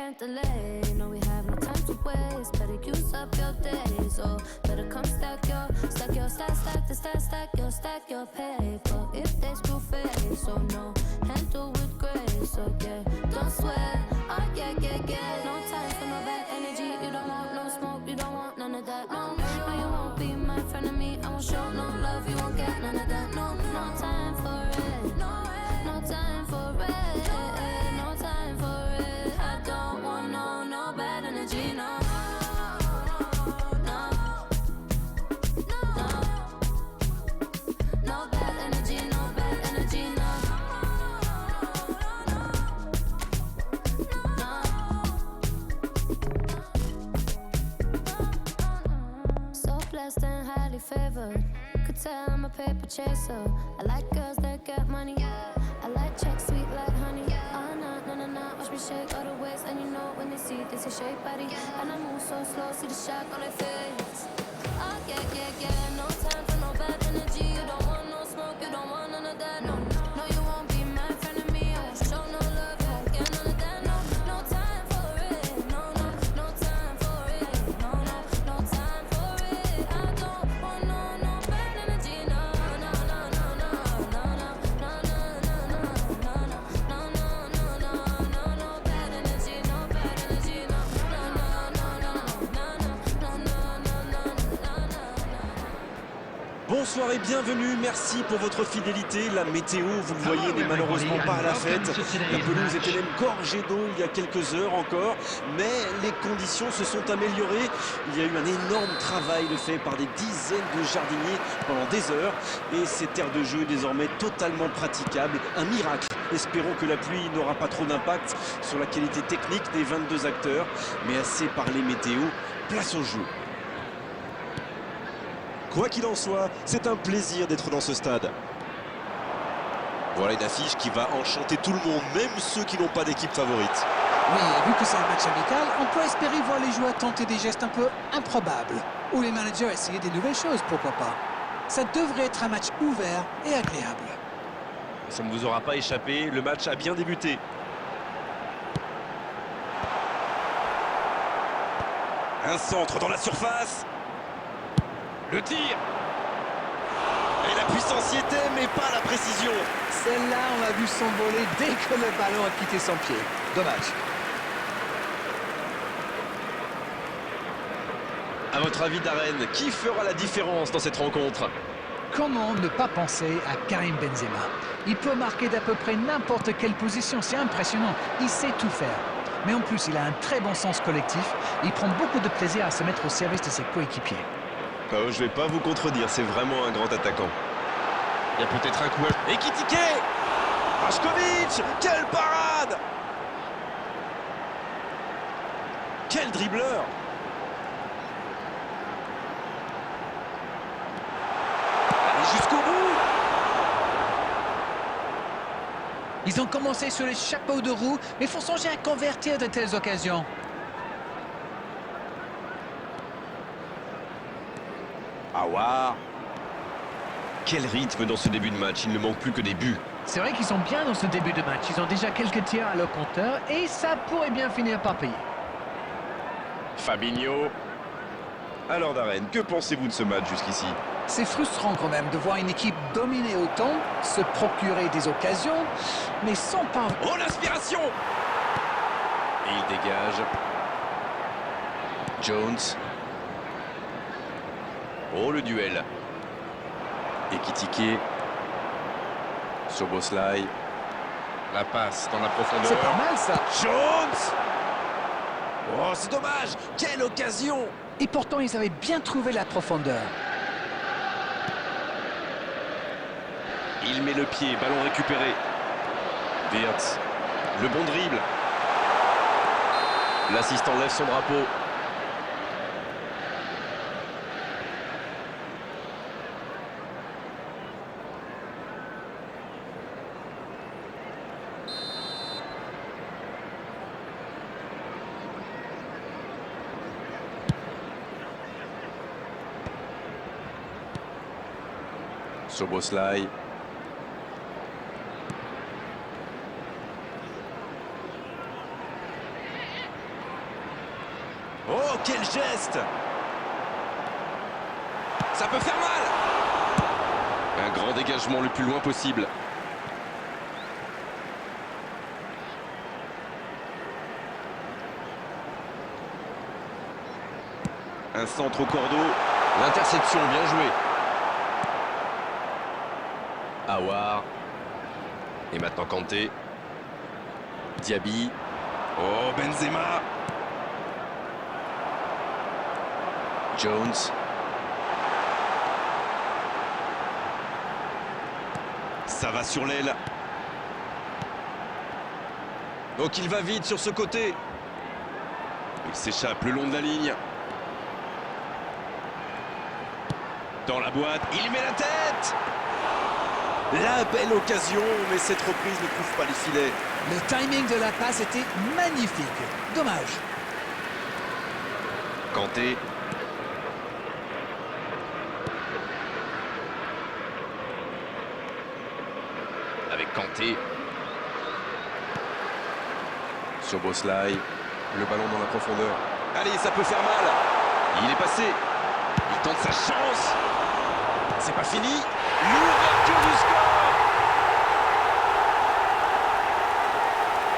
can't delay. No, we have no time to waste. Better use up your days. Oh, better come stack your stack your paper. If they screw face, so no, handle with grace. So yeah, don't sweat. Oh yeah. No time for no bad energy. You don't want no smoke. You don't want none of that. No, you won't be my friend of me. I won't show no love. You won't get none of that. No time for it. No time for it. No time for it. I don't want no bad energy. No. And highly favored. Could tell I'm a paper chaser. I like girls that get money. I like checks sweet like honey. Oh nah. Watch me shake all the ways, and you know when they see this a shake body. And I move so slow, see the shock on their face. Oh yeah. No time for no bad energy. You don't want no smoke, you don't want none of that. No, you won't be my friend of me. I won't show no love, you won't get none of that. No time for it. No time for it. No time for it. I don't want no bad energy. No bad energy. No bad energy. Bonsoir et bienvenue, merci pour votre fidélité. La météo, vous le voyez, n'est malheureusement pas à la fête. La pelouse était même gorgée d'eau il y a quelques heures encore, mais les conditions se sont améliorées. Il y a eu un énorme travail de fait par des dizaines de jardiniers pendant des heures, et cette aire de jeu est désormais totalement praticable. Un miracle. Espérons que la pluie n'aura pas trop d'impact sur la qualité technique des 22 acteurs, mais assez parlé météo, place au jeu. Quoi qu'il en soit, c'est un plaisir d'être dans ce stade. Voilà une affiche qui va enchanter tout le monde, même ceux qui n'ont pas d'équipe favorite. Oui, vu que c'est un match amical, on peut espérer voir les joueurs tenter des gestes un peu improbables. Ou les managers essayer des nouvelles choses, pourquoi pas. Ça devrait être un match ouvert et agréable. Ça ne vous aura pas échappé, le match a bien débuté. Un centre dans la surface. Le tir. Et la puissance y était, mais pas la précision. Celle-là, on l'a vu s'envoler dès que le ballon a quitté son pied. Dommage. À votre avis, Darren, qui fera la différence dans cette rencontre? Comment ne pas penser à Karim Benzema? Il peut marquer d'à peu près n'importe quelle position, c'est impressionnant. Il sait tout faire. Mais en plus, il a un très bon sens collectif. Il prend beaucoup de plaisir à se mettre au service de ses coéquipiers. Oh, je vais pas vous contredire, c'est vraiment un grand attaquant. Il y a peut-être un coup. Et Ekitike. Rajkovic, quelle parade! Quel dribbleur! Allez jusqu'au bout. Ils ont commencé sur les chapeaux de roue, mais faut songer à convertir de telles occasions. Aouar. Quel rythme dans ce début de match, il ne manque plus que des buts. C'est vrai qu'ils sont bien dans ce début de match. Ils ont déjà quelques tirs à leur compteur et ça pourrait bien finir par payer. Fabinho. Alors Darren, que pensez-vous de ce match jusqu'ici? C'est frustrant quand même de voir une équipe dominer autant, se procurer des occasions, mais sans pas... Oh, l'inspiration! Et il dégage. Jones. Oh, le duel. Ekitike. Soboslai. La passe dans la profondeur. C'est pas mal ça. Jones! Oh, c'est dommage! Quelle occasion! Et pourtant, ils avaient bien trouvé la profondeur. Il met le pied, ballon récupéré. Wirtz. Le bon dribble. L'assistant lève son drapeau. Soboslai. Oh, quel geste! Ça peut faire mal! Un grand dégagement le plus loin possible. Un centre au cordeau. L'interception, bien joué. Aouar. Et maintenant Kanté. Diaby. Oh, Benzema. Jones. Ça va sur l'aile. Donc il va vite sur ce côté. Il s'échappe le long de la ligne. Dans la boîte, il met la tête. La belle occasion, mais cette reprise ne trouve pas les filets. Le timing de la passe était magnifique. Dommage. Kanté. Avec Kanté. Sur Boslai. Le ballon dans la profondeur. Allez, ça peut faire mal. Il est passé. Il tente sa chance. C'est pas fini. L'ouverture du score.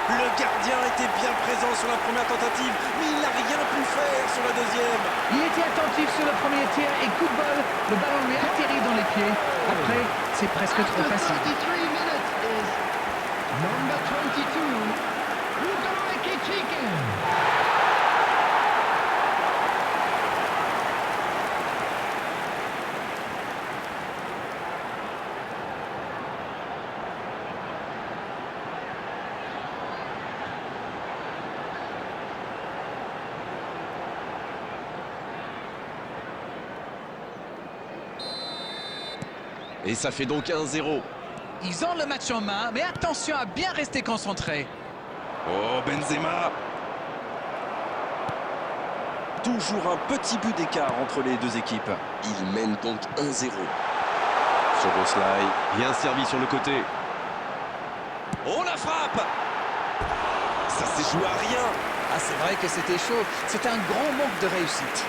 Le gardien était bien présent sur la première tentative, mais il n'a rien pu faire sur la deuxième. Il était attentif sur le premier tir et coup de bol, le ballon lui atterrit dans les pieds. Après, c'est presque trop facile. Number 22, Udoike Chicken. Et ça fait donc 1-0. Ils ont le match en main, mais attention à bien rester concentré. Oh, Benzema. Toujours un petit but d'écart entre les deux équipes. Il mène donc 1-0. Sur Boslai. Bien servi sur le côté. Oh, la frappe! Ça s'est joué à rien. Ah, c'est vrai que c'était chaud. C'est un grand manque de réussite.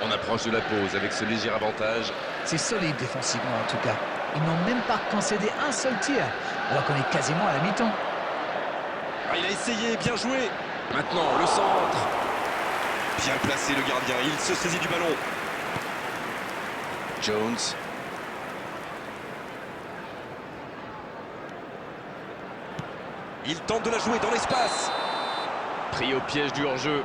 On approche de la pause avec ce léger avantage. C'est solide défensivement en tout cas. Ils n'ont même pas concédé un seul tir, alors qu'on est quasiment à la mi-temps. Ah, il a essayé, bien joué. Maintenant, le centre. Bien placé le gardien, il se saisit du ballon. Jones. Il tente de la jouer dans l'espace. Pris au piège du hors-jeu.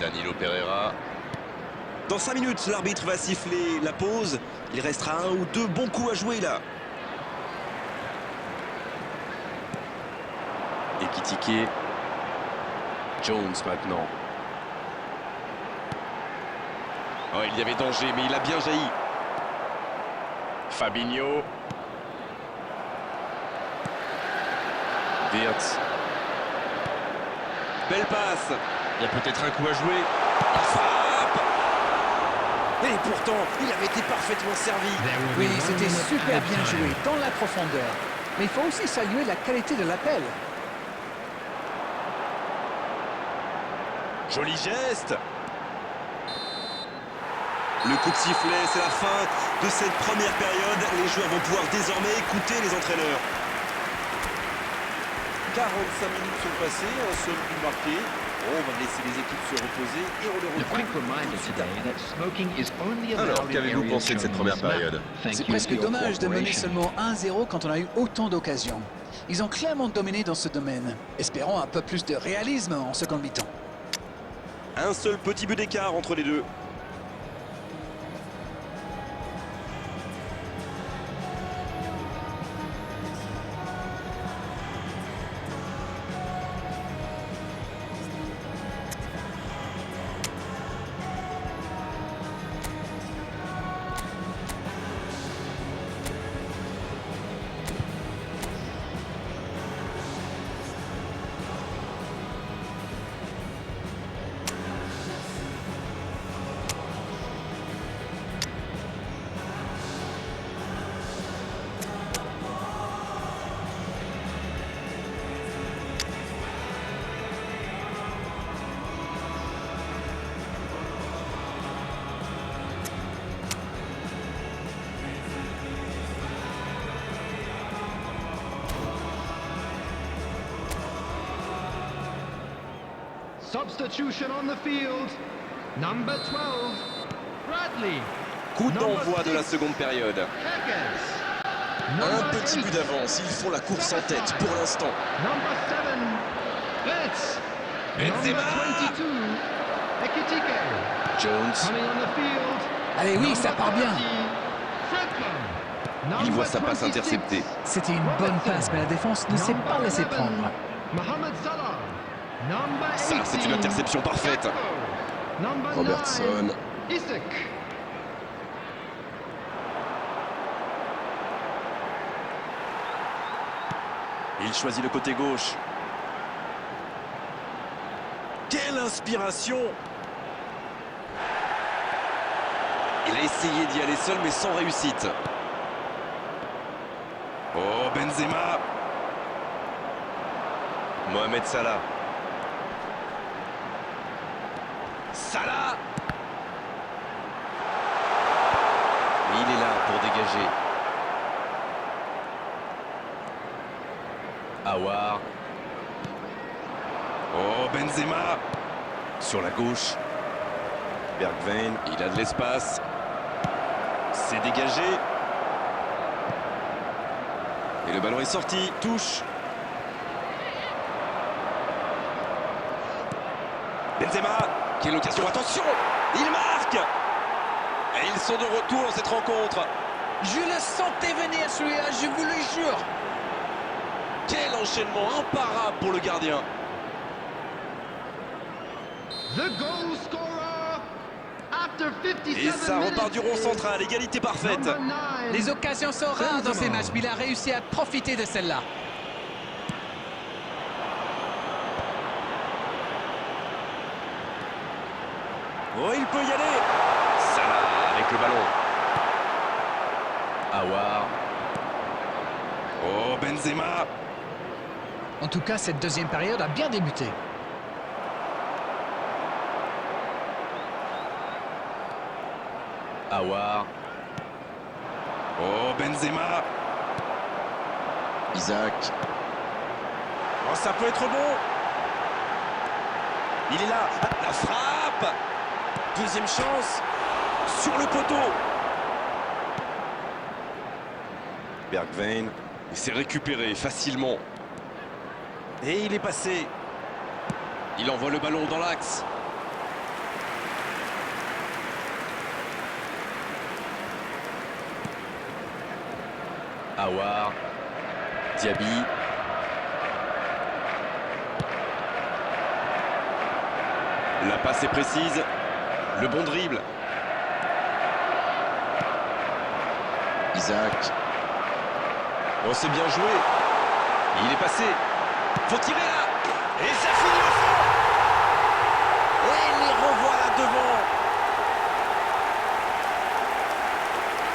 Danilo Pereira. Dans 5 minutes, l'arbitre va siffler la pause. Il restera un ou deux bons coups à jouer là. Ekitike. Jones maintenant. Oh, il y avait danger, mais il a bien jailli. Fabinho. Wirtz. Belle passe. Il y a peut-être un coup à jouer. Il frappe. Et pourtant, il avait été parfaitement servi. Oui, c'était super bien joué dans la profondeur. Mais il faut aussi saluer la qualité de l'appel. Joli geste. Le coup de sifflet, c'est la fin de cette première période. Les joueurs vont pouvoir désormais écouter les entraîneurs. 45 minutes sont passées, un seul but marqué. On va laisser les équipes se reposer et on les A quick retrouve reminder tout de suite today après. that smoking is only Alors, allowed in qu'avez-vous areas pensé de cette shown on première this map. période? Thank C'est you presque for your dommage de mener cooperation. seulement 1-0 quand on a eu autant d'occasions. Ils ont clairement dominé dans ce domaine. Espérons un peu plus de réalisme en seconde mi-temps. Un seul petit but d'écart entre les deux. Substitution on the field. Number 12, Bradley. Coup d'envoi de la seconde période. Heckers. Un Number petit 8, but d'avance, ils font la course en tête pour l'instant. Number 7, Betts. Benzema. Number 22, Ekitike. Jones, Coming on the field. Allez, oui, Number ça part bien. 30, Franklin. il voit sa Number passe 26, interceptée. C'était une bonne passe, mais la défense ne s'est pas laissée prendre. Mohamed Salah. Number Ça, c'est une 18, interception parfaite. Gakpo. Number Robertson. 9, Isak. Il choisit le côté gauche. Quelle inspiration! Il a essayé d'y aller seul, mais sans réussite. Oh, Benzema! Mohamed Salah. Salah! Il est là pour dégager. Aouar. Oh, Benzema! Sur la gauche. Bergwijn. Il a de l'espace. C'est dégagé. Et le ballon est sorti. Touche. Benzema. Quelle occasion. Attention! Il marque! Et ils sont de retour dans cette rencontre. Je le sentais venir celui-là, je vous le jure. Quel enchaînement imparable pour le gardien. The goal scorer after 57 Et ça repart du rond minutes central. Égalité parfaite. Number 9, Les occasions sont rares dans ces Benzema. matchs, mais il a réussi à profiter de celle-là. Oh, il peut y aller. Salah avec le ballon. Aouar. Oh, Benzema. En tout cas, cette deuxième période a bien débuté. Aouar. Oh, Benzema. Isaac. Oh, ça peut être bon. Il est là. La frappe. Deuxième chance. Sur le poteau. Bergwijn. Il s'est récupéré facilement. Et il est passé. Il envoie le ballon dans l'axe. Aouar. Diaby. La passe est précise. Le bon dribble. Isaac. Oh, c'est bien joué. Il est passé. Faut tirer là. Et ça finit au fond. Et les revoilà devant.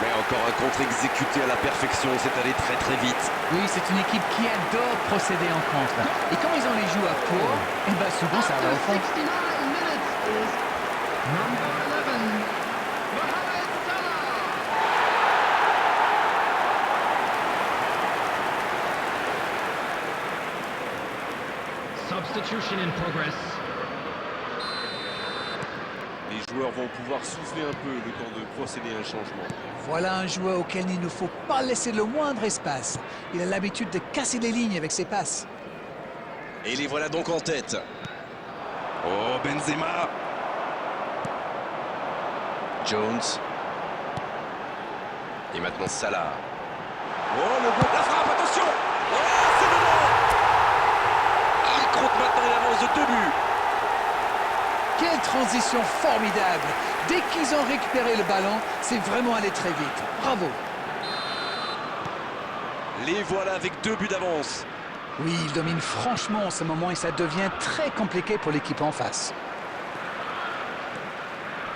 Mais encore un contre exécuté à la perfection. C'est allé très très vite. Oui, c'est une équipe qui adore procéder en contre. Et quand ils ont les joues à fond, et ben souvent ça va au after fond. 69 minutes is number 11, Mohamed Salah. Substitution in progress. joueurs vont pouvoir souffler un peu le temps de procéder à un changement. Voilà un joueur auquel il ne faut pas laisser le moindre espace. Il a l'habitude de casser les lignes avec ses passes. Et les voilà donc en tête. Oh, Benzema. Jones. Et maintenant Salah. Oh, le bon. La frappe, attention. Oh, c'est dedans. Il compte maintenant une avance de 2 buts. Quelle transition formidable! Dès qu'ils ont récupéré le ballon, c'est vraiment allé très vite. Bravo! Les voilà avec 2 buts d'avance. Oui, ils dominent franchement en ce moment et ça devient très compliqué pour l'équipe en face.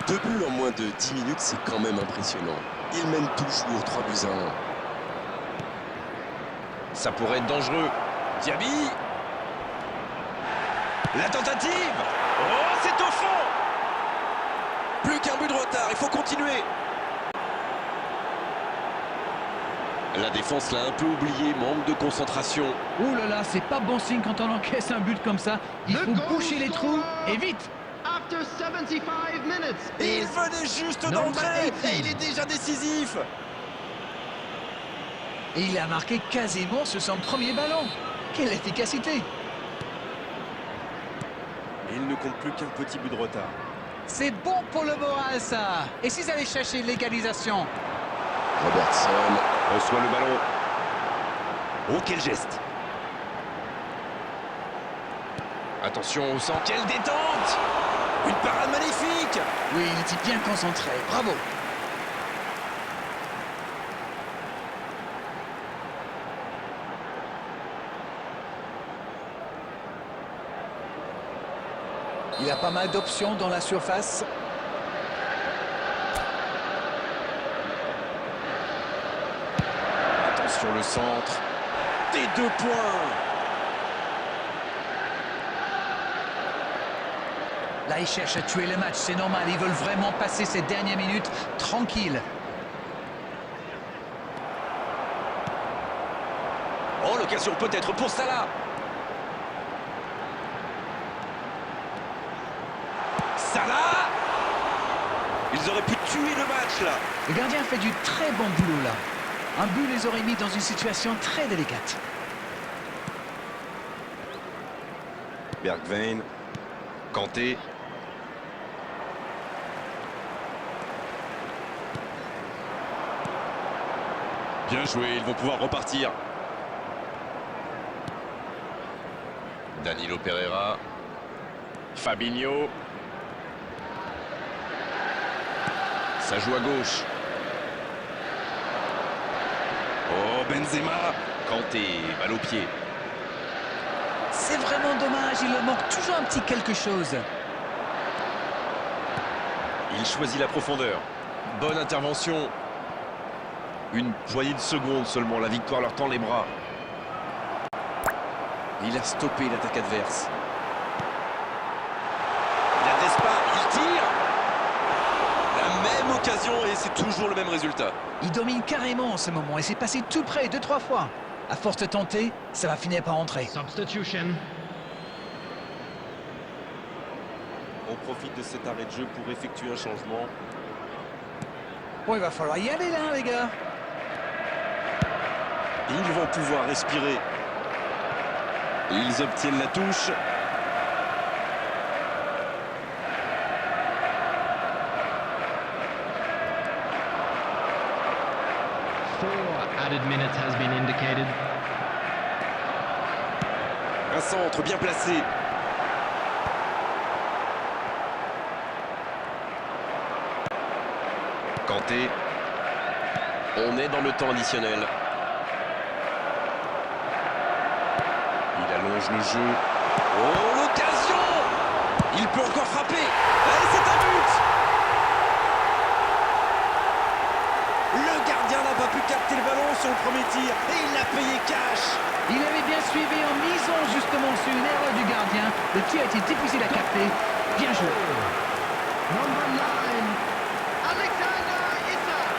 2 buts en moins de 10 minutes, c'est quand même impressionnant. Ils mènent toujours 3 buts à 1. Ça pourrait être dangereux. Diaby. La tentative. Oh, c'est au fond. Plus qu'un but de retard, il faut continuer. La défense l'a un peu oublié, manque de concentration. Ouh là là, c'est pas bon signe quand on encaisse un but comme ça. Il The faut goal boucher les trous scorer. et vite! After 75 minutes Et il is venait juste number d'entrer 18. et il est déjà décisif. Et il a marqué quasiment sur son premier ballon. Quelle efficacité! Et il ne compte plus qu'un petit but de retard. C'est bon pour le moral ça! Et s'ils allaient chercher l'égalisation? Robertson. Reçoit le ballon. Oh, quel geste. Attention au centre. Quelle détente. Une parade magnifique. Oui, il était bien concentré. Bravo! Il a pas mal d'options dans la surface. Attention le centre. Des 2 points. Là, ils cherchent à tuer le match, c'est normal. Ils veulent vraiment passer ces dernières minutes tranquilles. Oh, l'occasion peut-être pour Salah. Salah. Ils auraient pu tuer le match là. Le gardien fait du très bon boulot là. Un but les aurait mis dans une situation très délicate. Bergwijn. Kanté. Bien joué, ils vont pouvoir repartir. Danilo Pereira. Fabinho. Ça joue à gauche. Oh, Benzema. Kanté, balle au pied. C'est vraiment dommage, il leur manque toujours un petit quelque chose. Il choisit la profondeur. Bonne intervention. Une poignée de secondes seulement. La victoire leur tend les bras. Il a stoppé l'attaque adverse. Il n'adresse pas, il tire. La même occasion et c'est toujours le même résultat. Il domine carrément en ce moment et c'est passé tout près 2-3 fois. À force de tenter, ça va finir par entrer. substitution. On profite de cet arrêt de jeu pour effectuer un changement. Bon, il va falloir y aller là, les gars. Ils vont pouvoir respirer. Ils obtiennent la touche. Four added minutes has been indicated. Un centre bien placé. Kanté. On est dans le temps additionnel. Il allonge le jeu. Oh, l'occasion. Il peut encore frapper. Allez, c'est un but. Le gardien n'a pas pu capter le ballon sur le premier tir et il l'a payé cash. Il avait bien suivi en misant justement sur une erreur du gardien. Le tir était difficile à capter. Bien joué. Number 9, Alexander Isak.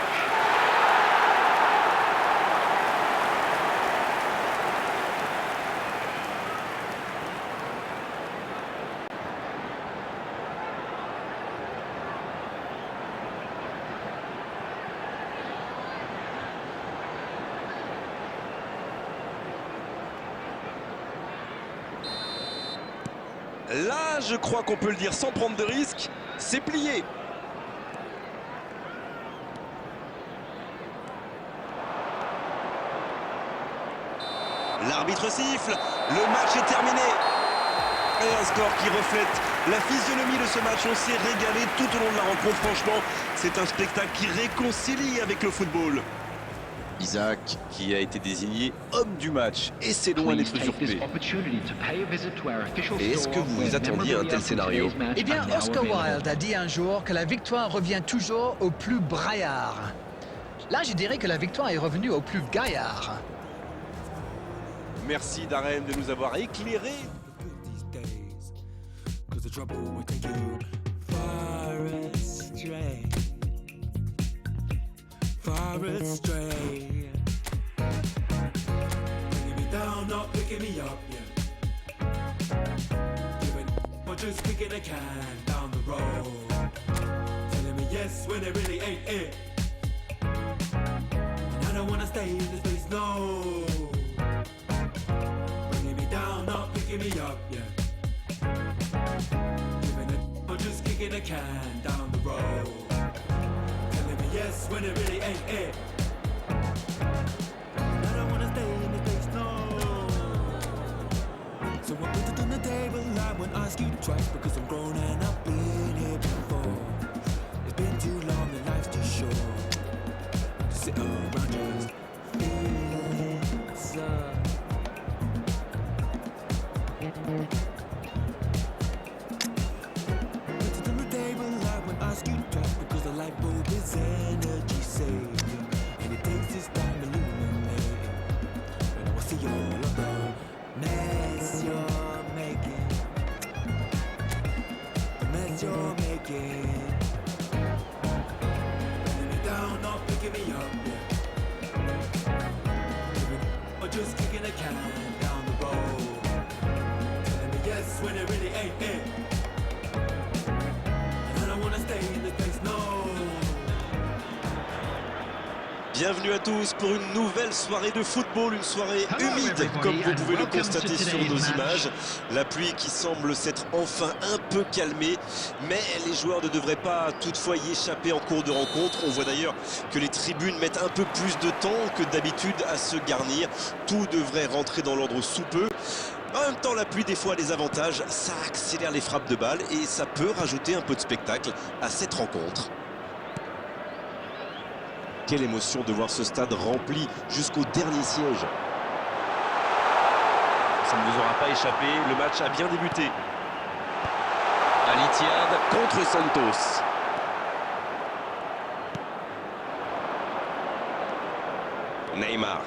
Là, je crois qu'on peut le dire sans prendre de risque, c'est plié. L'arbitre siffle, le match est terminé. Et un score qui reflète la physionomie de ce match. On s'est régalé tout au long de la rencontre. Franchement, c'est un spectacle qui réconcilie avec le football. Isaac, Qui a été désigné homme du match. Et c'est loin Please d'être take this usurpé. opportunity to pay a visit to our official Et est-ce store que vous where vous attendiez à un tel memorabilia from scénario? today's match Eh bien, are now Oscar available. Wilde a dit un jour que la victoire revient toujours au plus braillard. Là, je dirais que la victoire est revenue au plus gaillard. Merci Darren de nous avoir éclairé. these days, 'cause the trouble will take you far astray, far astray. Bringing me down, not picking me up, yeah. Giving or just kicking a can down the road. Telling me yes when it really ain't it. And I don't wanna stay in this place, no. Bringing me down, not picking me up, yeah. Giving it or just kicking a can down the road. Telling me yes when it really ain't it. And I don't wanna stay in this place, no. So I put it on the table, I won't ask you twice because I'm grown and I've been here before. It's been too long and life's too short to sit around just feeling so. Put it on the table, I won't ask you twice because the light bulb is energy saving and it takes its time illuminating. And I will see all of the mess you're making, the mess you're making. Bringing me down, not picking me up, yeah. Or just kicking a can down the road. Telling me yes when it really ain't it. And I don't wanna stay in this place, no. Bienvenue à tous pour une nouvelle soirée de football, une soirée Hello humide everybody comme vous and pouvez le welcome constater to sur today's nos match. images. La pluie qui semble s'être enfin un peu calmée, mais les joueurs ne devraient pas toutefois y échapper en cours de rencontre. On voit d'ailleurs que les tribunes mettent un peu plus de temps que d'habitude à se garnir. Tout devrait rentrer dans l'ordre sous peu. En même temps, la pluie des fois a des avantages, ça accélère les frappes de balles et ça peut rajouter un peu de spectacle à cette rencontre. Quelle émotion de voir ce stade rempli jusqu'au dernier siège. Ça ne vous aura pas échappé, le match a bien débuté. Al Ittihad contre Santos. Neymar.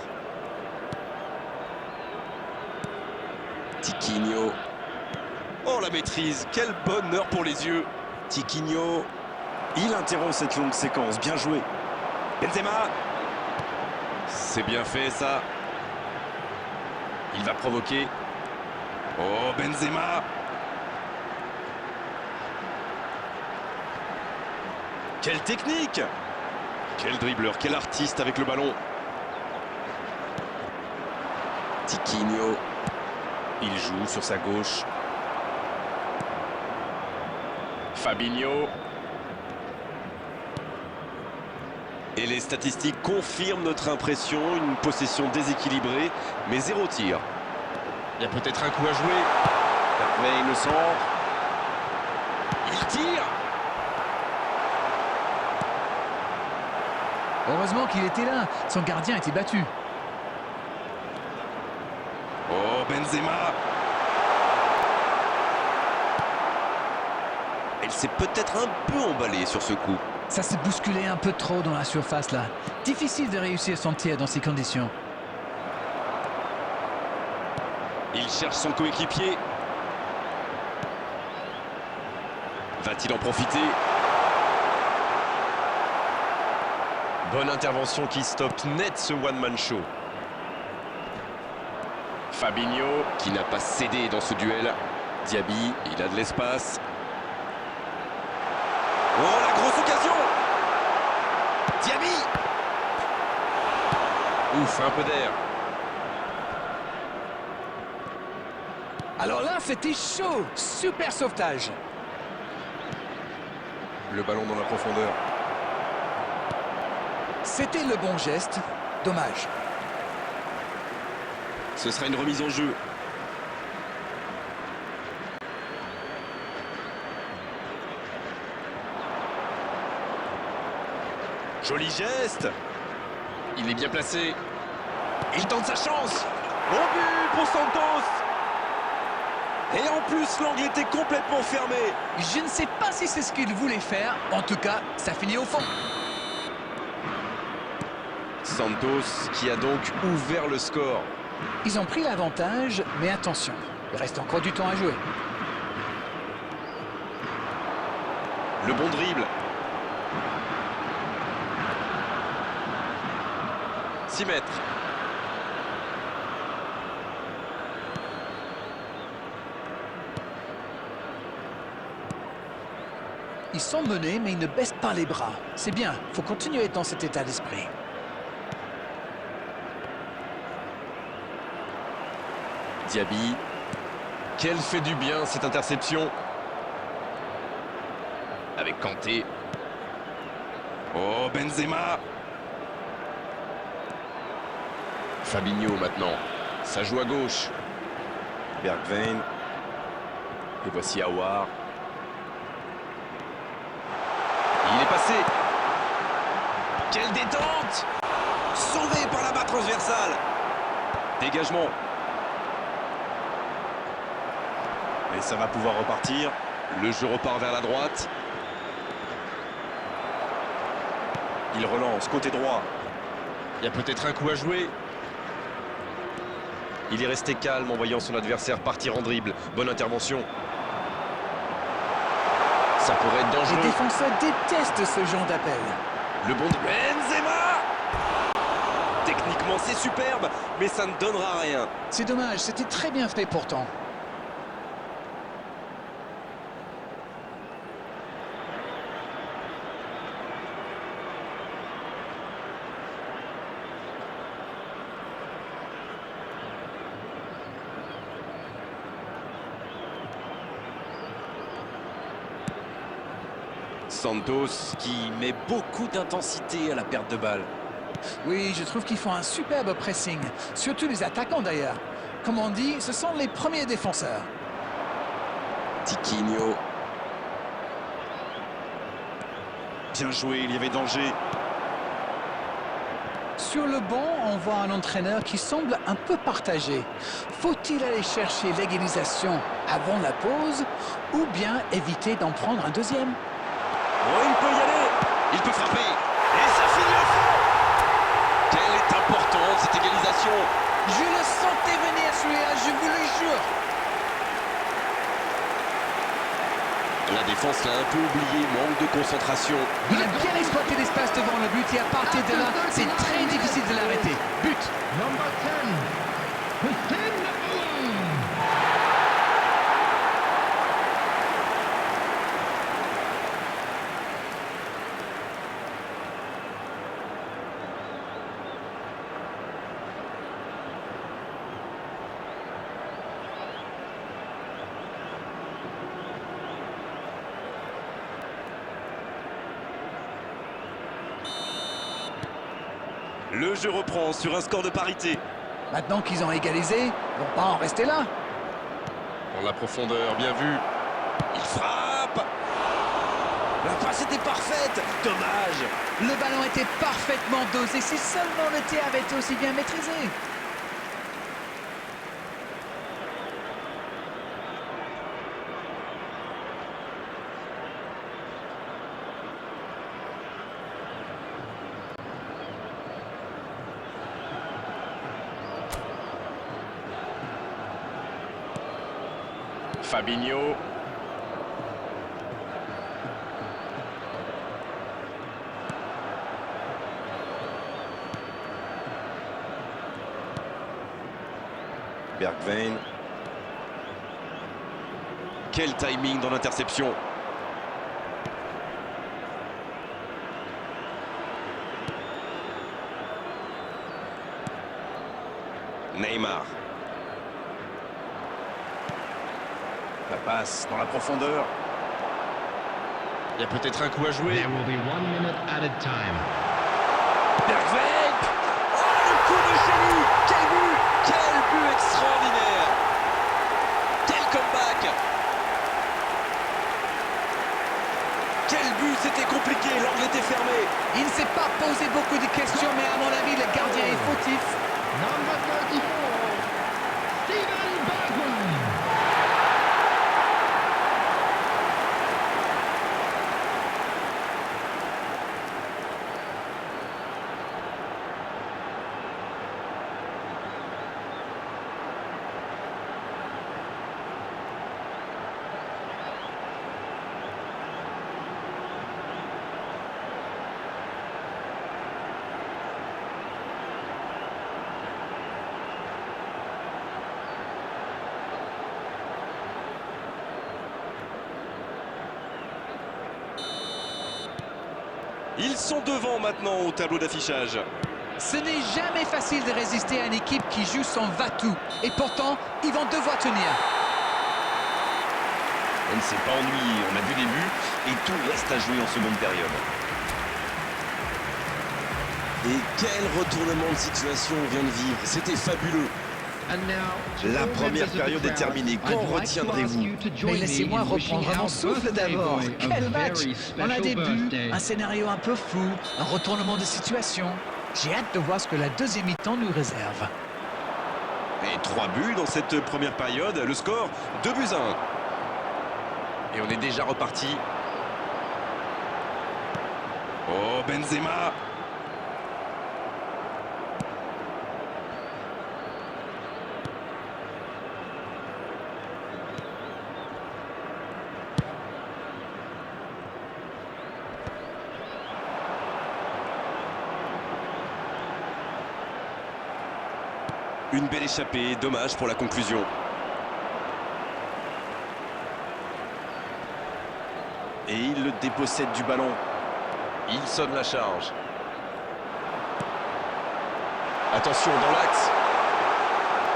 Tiquinho, Oh la maîtrise, quel bonheur pour les yeux. Tiquinho, il interrompt cette longue séquence, bien joué. Benzema, C'est bien fait ça. il va provoquer. Oh Benzema. Quelle technique! Quel dribbleur, quel artiste avec le ballon. Tiquinho, Il joue sur sa gauche. Fabinho. Et les statistiques confirment notre impression, une possession déséquilibrée, mais 0 tir. Il y a peut-être un coup à jouer. Merveille le centre. Il tire. Heureusement qu'il était là, son gardien était battu. Oh, Benzema. Elle s'est peut-être un peu emballée sur ce coup. Ça s'est bousculé un peu trop dans la surface là. Difficile de réussir son tir dans ces conditions. Il cherche son coéquipier. Va-t-il en profiter? Bonne intervention qui stoppe net ce one-man show. Fabinho qui n'a pas cédé dans ce duel. Diaby, il a de l'espace. Oh, la grosse occasion! Diaby! Ouf, un peu d'air. Alors là, c'était chaud. Super sauvetage. Le ballon dans la profondeur. C'était le bon geste. Dommage. Ce sera une remise en jeu. Joli geste. Il est bien placé. Il tente sa chance. Bon but pour Santos. Et en plus, l'angle était complètement fermé. Je ne sais pas si c'est ce qu'il voulait faire. En tout cas, ça finit au fond. Santos qui a donc ouvert le score. Ils ont pris l'avantage, mais attention, il reste encore du temps à jouer. Le bon dribble. 6 mètres. Ils sont menés, mais ils ne baissent pas les bras. C'est bien, faut continuer dans cet état d'esprit. Diaby. Quelle fait du bien cette interception. Avec Kanté. Oh, Benzema. Fabinho maintenant. Ça joue à gauche. Bergwijn. Et voici Aouar. Il est passé. Quelle détente. Sauvé par la barre transversale. Dégagement. Et ça va pouvoir repartir. Le jeu repart vers la droite. Il relance, côté droit. Il y a peut-être un coup à jouer. Il est resté calme en voyant son adversaire partir en dribble. Bonne intervention. Ça pourrait être Les dangereux. défenseurs détestent ce genre d'appel. Le bon dribble. Benzema. Techniquement, c'est superbe, mais ça ne donnera rien. C'est dommage, c'était très bien fait pourtant. Santos qui met beaucoup d'intensité à la perte de balle. Oui, je trouve qu'ils font un superbe pressing. Surtout les attaquants d'ailleurs. Comme on dit, ce sont les premiers défenseurs. Tiquinho. Bien joué, il y avait danger. Sur le banc, on voit un entraîneur qui semble un peu partagé. Faut-il aller chercher l'égalisation avant la pause ou bien éviter d'en prendre un deuxième? Oh, il peut y aller. Il peut frapper. Et ça finit au fond. Quelle est importante cette égalisation. Je le sentais venir celui-là, je vous le jure. La défense l'a un peu oublié, manque de concentration. Il a bien exploité l'espace devant le but et à partir de là, c'est très difficile de l'arrêter. But. Number 10, Hussein Naim. Le jeu reprend sur un score de parité. Maintenant qu'ils ont égalisé, ils vont pas en rester là. Dans la profondeur, bien vu. Il frappe. La passe était parfaite. Dommage. Le ballon était parfaitement dosé si seulement le tir avait été aussi bien maîtrisé. Fabinho. Bergwijn. Quel timing dans l'interception. Neymar. La passe dans la profondeur. Il y a peut-être un coup à jouer. There will be 1 minute added time. Bergwijn. Oh, le coup de génie. Quel but! Quel but extraordinaire! Quel comeback! Quel but! C'était compliqué, l'angle était fermé. Il ne s'est pas posé beaucoup de questions, mais à mon avis, le gardien est fautif. Number 34, Steven Bergwijn. Ils sont devant maintenant au tableau d'affichage. Ce n'est jamais facile de résister à une équipe qui joue son va-tout. Et pourtant, ils vont devoir tenir. On ne s'est pas ennuyé, on a vu des buts et tout reste à jouer en seconde période. Et quel retournement de situation on vient de vivre. C'était fabuleux. And now, La première période est terminée. Qu'en retiendrez-vous? Mais laissez-moi reprendre mon souffle d'abord. Quel match! On a des buts, un scénario un peu fou, un retournement de situation. J'ai hâte de voir ce que la deuxième mi-temps nous réserve. Et 3 buts dans cette première période. Le score, 2 buts à 1. Et on est déjà reparti. Oh, Benzema. Une belle échappée, dommage pour la conclusion. Et il le dépossède du ballon. Il sonne la charge. Attention dans l'axe.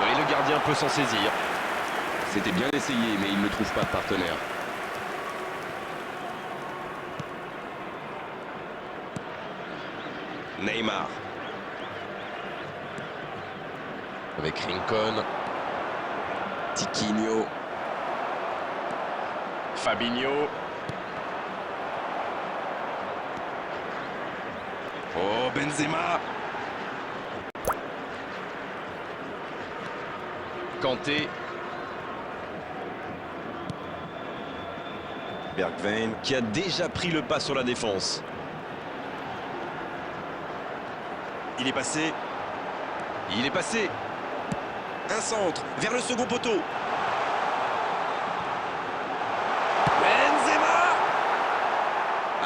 Et le gardien peut s'en saisir. C'était bien essayé, mais il ne trouve pas de partenaire. Neymar. Avec Rincon. Tiquinho. Fabinho. Oh, Benzema. Kanté. Bergwijn qui a déjà pris le pas sur la défense. Il est passé. Il est passé. Un centre vers le second poteau. Benzema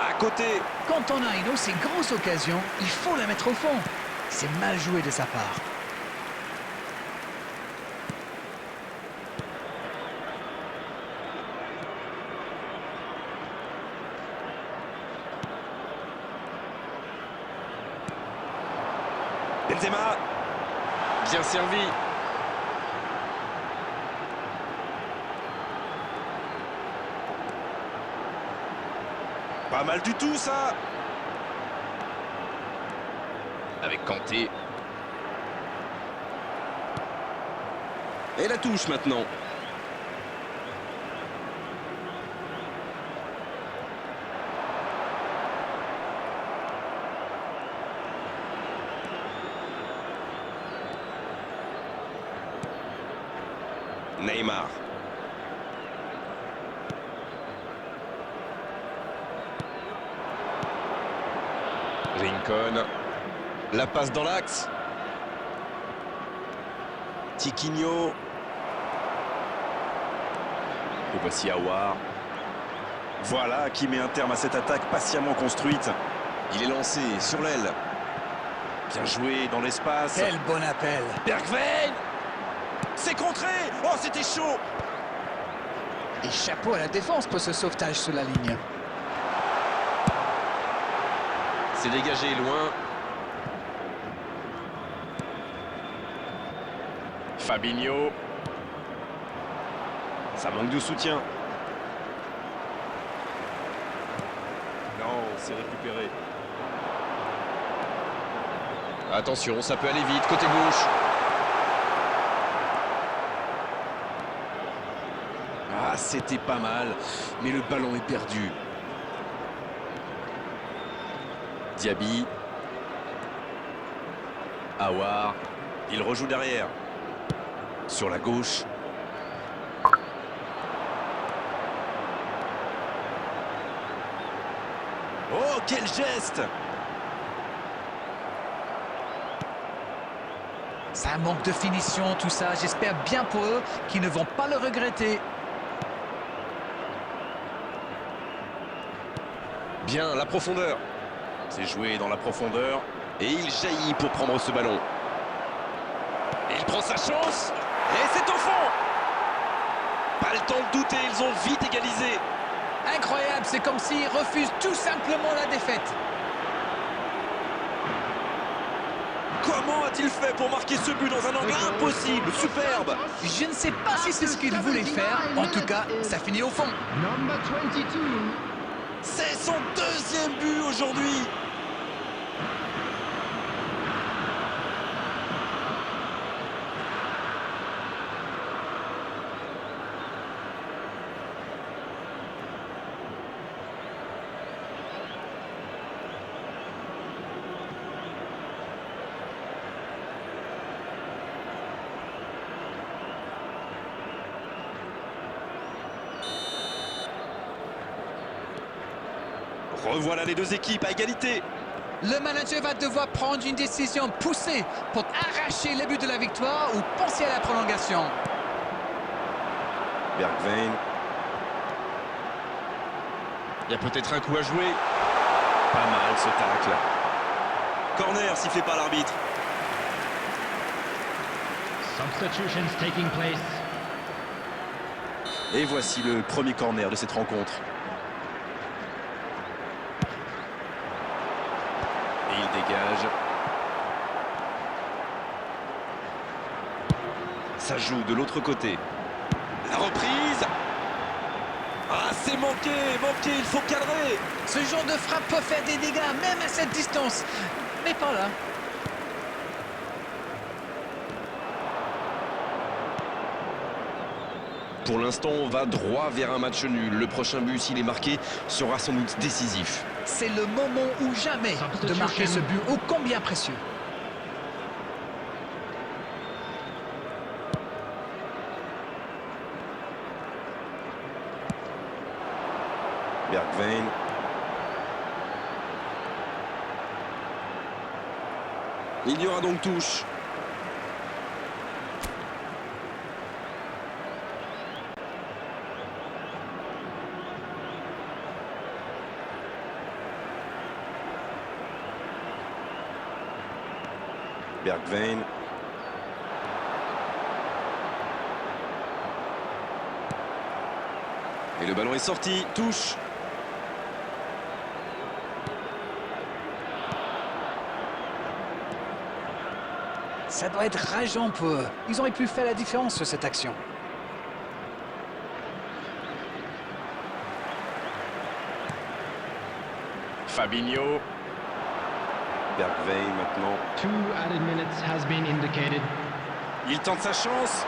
à côté. Quand on a une aussi grosse occasion, il faut la mettre au fond. C'est mal joué de sa part. Benzema. Bien servi. Pas mal du tout ça. Avec Kanté. Et la touche maintenant. Neymar. Rincon. La passe dans l'axe. Tiquinho. Et voici Aouar. Voilà qui met un terme à cette attaque patiemment construite. Il est lancé sur l'aile. Bien joué dans l'espace. Quel bon appel! Bergwijn. C'est contré. Oh, c'était chaud. Et chapeau à la défense pour ce sauvetage sur la ligne. C'est dégagé loin. Fabinho. Ça manque de soutien. Non, c'est récupéré. Attention, ça peut aller vite, côté gauche. Ah, c'était pas mal, mais le ballon est perdu. Diaby. Aouar. Il rejoue derrière. Sur la gauche. Oh, quel geste! Ça manque de finition, tout ça. J'espère bien pour eux qu'ils ne vont pas le regretter. Bien, la profondeur. C'est joué dans la profondeur. Et il jaillit pour prendre ce ballon. Et il prend sa chance. Et c'est au fond. Pas le temps de douter, ils ont vite égalisé. Incroyable, c'est comme s'ils refusent tout simplement la défaite. Comment a-t-il fait pour marquer ce but dans un angle impossible? Superbe. Je ne sais pas si c'est ce qu'il voulait faire. En tout cas, ça finit au fond. Number 22. C'est son deuxième but aujourd'hui. Revoilà les deux équipes à égalité. Le manager va devoir prendre une décision poussée pour arracher le but de la victoire ou penser à la prolongation. Bergwijn. Il y a peut-être un coup à jouer. Pas mal ce tacle. Corner sifflé par l'arbitre. Substitutions taking place. Et voici le premier corner de cette rencontre. Et il dégage. Ça joue de l'autre côté. La reprise. Ah, c'est manqué, il faut cadrer. Ce genre de frappe peut faire des dégâts, même à cette distance. Mais pas là. Pour l'instant, on va droit vers un match nul. Le prochain but, s'il est marqué, sera sans doute décisif. C'est le moment ou jamais de marquer ce but ô combien précieux. Bergwijn. Il y aura donc touche. Bergwijn. Et le ballon est sorti, touche. Ça doit être rageant pour eux. Ils auraient pu faire la différence sur cette action. Fabinho. Bergwijn maintenant. 2 added minutes has been indicated. Il tente sa chance.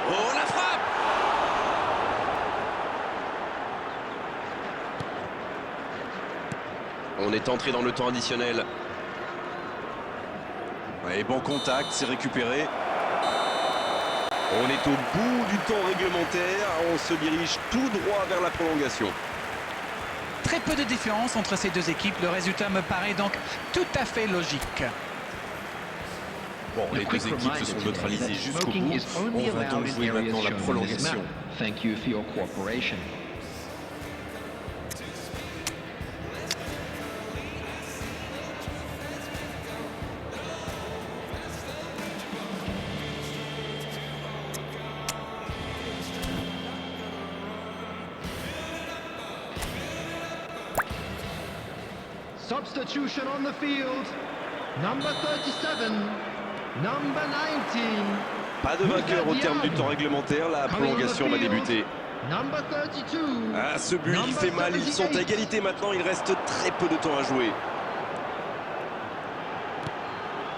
Oh, la frappe! On est entré dans le temps additionnel. Et bon contact, c'est récupéré. On est au bout du temps réglementaire. On se dirige tout droit vers la prolongation. Très peu de différence entre ces deux équipes. Le résultat me paraît donc tout à fait logique. Bon, les deux équipes se sont neutralisées jusqu'au bout. On va donc jouer maintenant la prolongation. Thank you for your cooperation. Substitution on the field. Number 37, number 19, Pas de vainqueur au terme du temps réglementaire, la prolongation va débuter. Number 32. Ah, ce but, il fait mal, ils sont à égalité maintenant, il reste très peu de temps à jouer.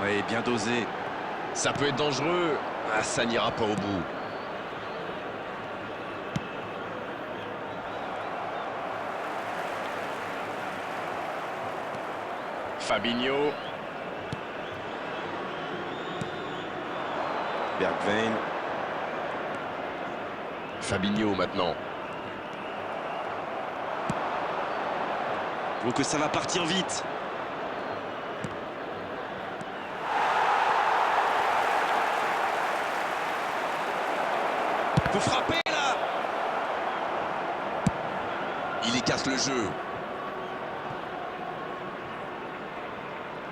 Oui, bien dosé. Ça peut être dangereux. Ah, ça n'ira pas au bout. Fabinho. Bergwijn. Fabinho maintenant. Donc ça va partir vite. Faut frapper là. Il écarte le jeu.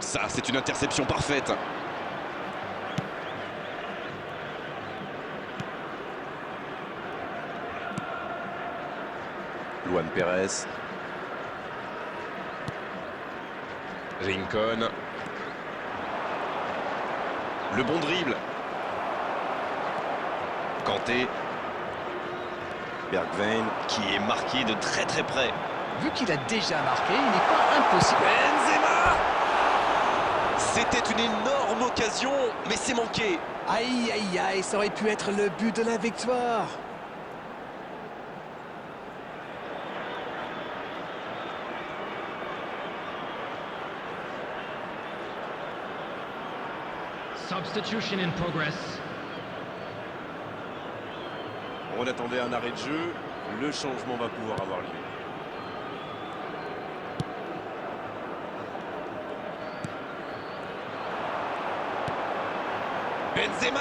Ça, c'est une interception parfaite. Luan Pérez. Rincon. Le bon dribble. Kanté. Bergwijn qui est marqué de très très près. Vu qu'il a déjà marqué, il n'est pas impossible. Benzema! C'était une énorme occasion, mais c'est manqué. Aïe, aïe, aïe, ça aurait pu être le but de la victoire. Substitution in progress. On attendait un arrêt de jeu, le changement va pouvoir avoir lieu. Benzema!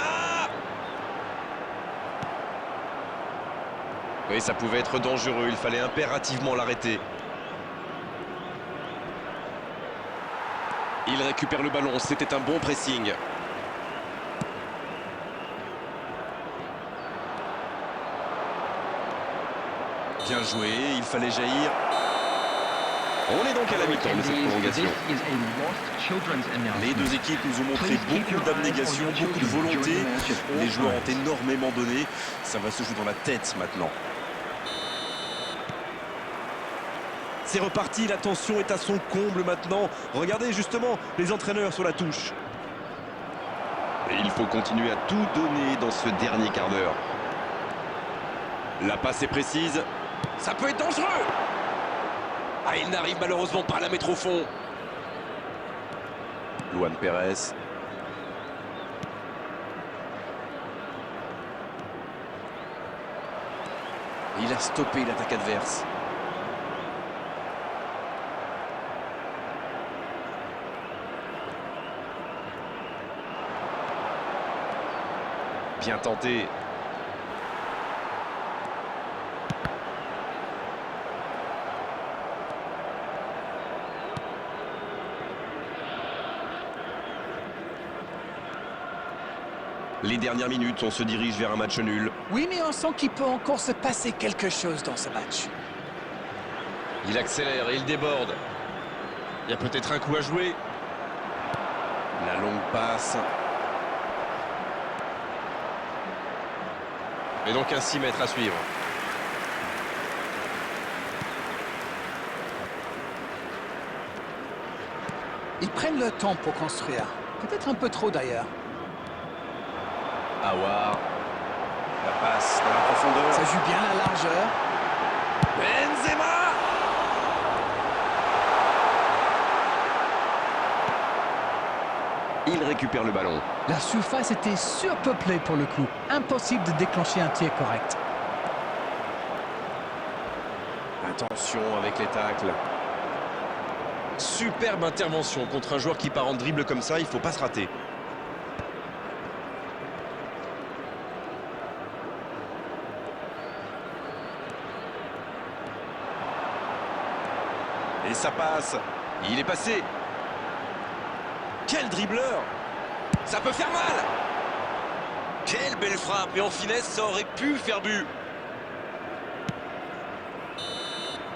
Oui, ça pouvait être dangereux, il fallait impérativement l'arrêter. Il récupère le ballon, c'était un bon pressing. Bien joué, il fallait jaillir. On est donc à la mi-temps de cette prolongation. Les deux équipes nous ont montré beaucoup d'abnégation, beaucoup de volonté. Les joueurs ont énormément donné. Ça va se jouer dans la tête maintenant. C'est reparti, la tension est à son comble maintenant. Regardez justement les entraîneurs sur la touche. Et il faut continuer à tout donner dans ce dernier quart d'heure. La passe est précise. Ça peut être dangereux. Ah, il n'arrive malheureusement pas à la mettre au fond. Luan Pérez. Il a stoppé l'attaque adverse. Bien tenté. Les dernières minutes, on se dirige vers un match nul. Oui, mais on sent qu'il peut encore se passer quelque chose dans ce match. Il accélère et il déborde. Il y a peut-être un coup à jouer. La longue passe. Et donc un 6 mètres à suivre. Ils prennent le temps pour construire. Peut-être un peu trop d'ailleurs. Aouar. La passe dans la profondeur. Ça joue bien la largeur. Benzema! Il récupère le ballon. La surface était surpeuplée pour le coup. Impossible de déclencher un tir correct. Attention avec les tacles. Superbe intervention contre un joueur qui part en dribble comme ça, il ne faut pas se rater. Et ça passe. Il est passé. Quel dribbleur! Ça peut faire mal! Quelle belle frappe! Et en finesse, ça aurait pu faire but.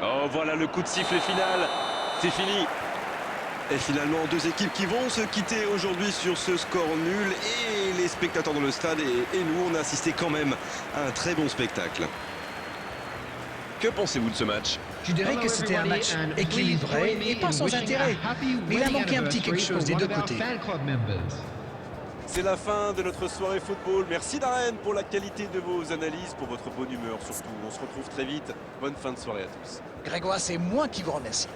Oh, voilà le coup de sifflet final. C'est fini. Et finalement, deux équipes qui vont se quitter aujourd'hui sur ce score nul. Et les spectateurs dans le stade et nous, on a assisté quand même à un très bon spectacle. Que pensez-vous de ce match? Je dirais que c'était un match équilibré et pas sans intérêt. Mais il a manqué un petit quelque chose des deux côtés. C'est la fin de notre soirée football. Merci Darren pour la qualité de vos analyses, pour votre bonne humeur surtout. On se retrouve très vite. Bonne fin de soirée à tous. Grégoire, c'est moi qui vous remercie.